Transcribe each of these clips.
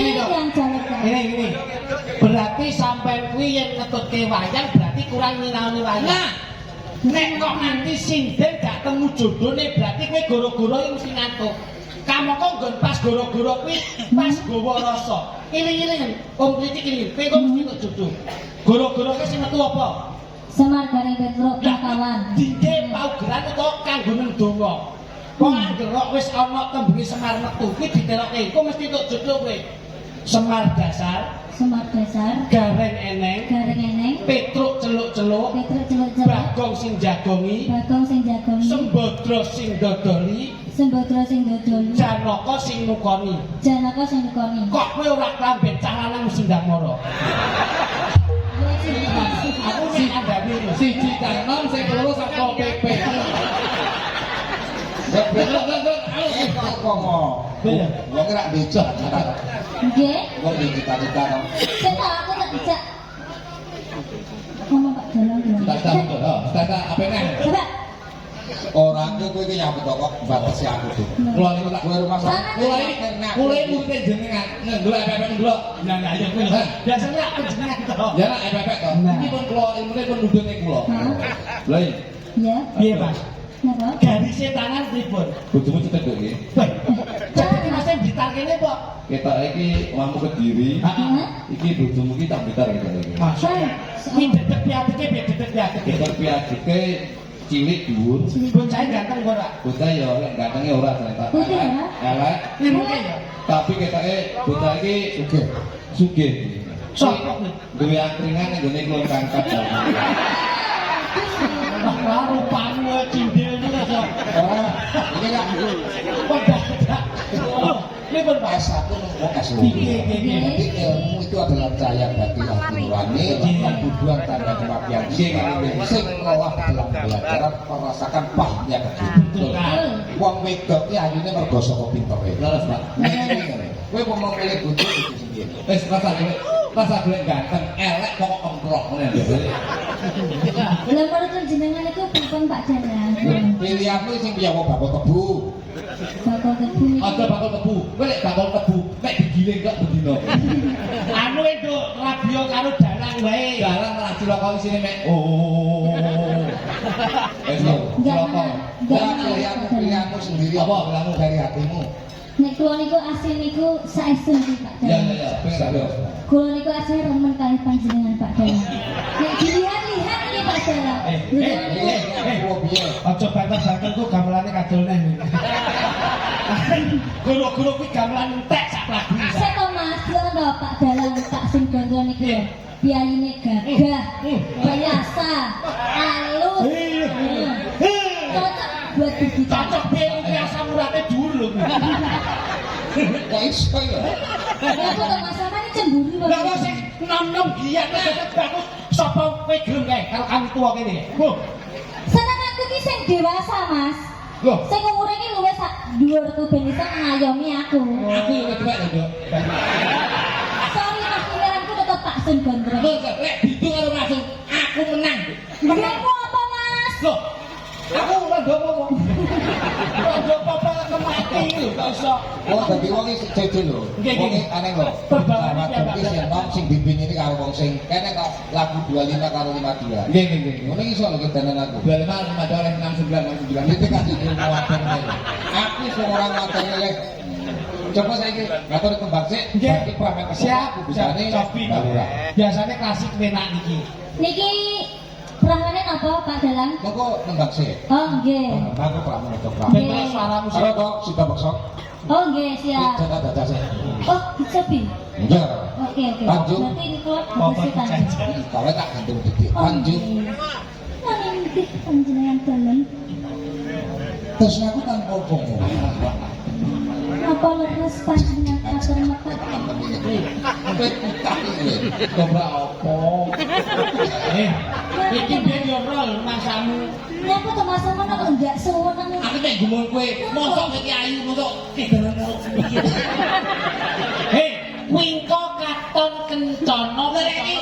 yang jaluk. Ini. Berarti sampai kuwi yen ngetutke wayang berarti kurang nyinaoni wayang. Nah, nek kok nganti sinden gak temu jodone berarti kowe goro-goro iki mesti ngantuk. Kamu kok nggon pas goro-goro kuwi pas gawa rasa. Iling-iling Om Kritik iki kowe kok mesti entuk jodoh. Goro-goro ki sing metu apa? Semar garing Petruk kawan. Dingke paugeran utawa kanggo ndonga. Kok anggerok wis ana tembunge Semar metu kuwi diterokke kok mesti entuk jodoh kowe. Semar dasar, gareng eneng, Petruk celuk-celuk, Bagong sing jagongi, Sembadra sing dodoli, Janaka sing nukoni. Kok kowe ora klamben calanan Sindangmara? Aku sing andani siji kanon sing loro saka PP. Wong ora becok. Nggih. Wong iki cita-cita to. Sing aku tak dijak. Ngomong Pak Dalang ya. Tata apa neh? Coba. Ora aku kowe iki nyambut kok batasi aku tuh. Kula niku tak Kowe rumah kula iki murite jenengan. Ndelok efek ndelok. Nah, ya kowe. Biasane aku jenengan to. Ya nek efek to. Iki pun kula ilmune pun nudune kula. Lha iya. Piye, Mas? Napa? Garise tangan pripun? bojomu cetek kok iki. Jadi Mas Blitar kene kok. Ketok iki omahmu Kediri. Heeh. Iki bojomu ki tak Blitar ketok iki. Iki dedek piatike piye dedek piatike. Ketok piadike cilik dhuwur. Bocah ganteng ora? Bocah ya lek gantenge ora ternyata. Putih ya? Elek. Limuke ya. Tapi ketoke bocah iki sugih. Sopo kuwi? Duwe angkringan ning gone klon kangkat. Wah, rupamu cindil iki lho. Ora, iki gak Ini pun Pak. S1 nunggu S2. Jadi ilmu itu adalah cahaya bagi hati nurani, kebuduan tanda kematian sing ngolah dalam belajar merasakan pahitnya kehidupan. Wong wedok ki ayune mergo saka pintere. Leres, Pak. Kowe mau milih bojo itu sendiri. Wis rasa golek ganteng, elek kok ongkrok ngene lho. Lah menurut jenengan iku pripun Pak Dalang? Pilihanmu sing piye wong bakal kebu. Bakal kebu. Ada bakal tebu. Kowe lek bakal tebu, mek digiling kok bedino. Anu itu radio karo dalang wae. Dalang lah cilaka isine mek. Oh. Wis lho, cilaka. Pilihanmu sendiri Apa pilihanmu? dari hatimu. Nek kula niku asli niku saestu nggih Pak Ya Dalang. ya ya, pengen Kula niku asli remen kalih panjenengan Pak Dalang. Nek dilihat-lihat iki Pak Dalang. Aja banter-banter ku gamelane kadol neh. Guru-guru kuwi gamelan entek sak lagu. Seko Mas, lho Pak Dalang tak sing gondro niku. Piyayine gagah, biasa, halus. Cocok buat digital. Cocok piye biasa murate dhuwur lho. Kok iso ya? Lah kok Mas sampeyan cemburu Lah kok sing nom-nom giat bagus sapa kowe gelem kae karo kami tuwa kene. Senenganku ki sing dewasa, Mas. Loh, Sing umure ki luwih sak dhuwurku ben iso ngayomi aku. aku yo ketuwek lho, Dok. Sorry Mas, pikiranku tetep tak sing gondrong. Lho, lek ditu karo langsung aku menang. Ngopo apa, Mas? Loh, aku ora ngomong. Ora apa-apa kemati lho, gak usah. Oh, dadi wong iki jeje lho. Wong iki aneh lho. Perbalan iki Iki sing nom sing bimbing ini karo wong sing kene kok lagu 25 karo 52. Nggih, nggih. Ngono iki iso lho kedanan aku. 25 oleh 69 Itu kan jadi muatan aku sing ora ngaten lek. Coba saiki ngatur kembang sik. Iki pramen Siap, bisane cobi. balura. Biasanya klasik penak iki. Niki pramane napa Pak Dalang? Monggo nembang sik. Oh, nggih. Aku pramen itu Ben pramen. terus suaramu Karo kok sida bekso. Oh, nggih, siap. Jaga dadah sik. Oh, dicobi. Iya. Oke, oke. Lanjut. Berarti ini kuat Bapak bersihkan. jajan. Kawe tak gantung titik. Lanjut. Nanti panjenengan dalam. Terus aku tanpa opo. Apa leres panjenengan atur mekat? Dobra opo? Iki ben yo rol masamu. Nyapa to Mas Mono kok enggak seneng. Aku mek gumul kowe, mosok iki ayu, mosok kedalan karo iki. Hei, wingko katon kencana Lek iki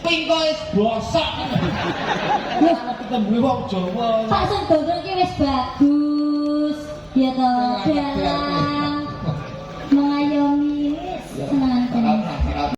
pingko wis bosok. Wis ketemu wong Jawa. Pak sing gondrong ki wis bagus. Ya to, dalang.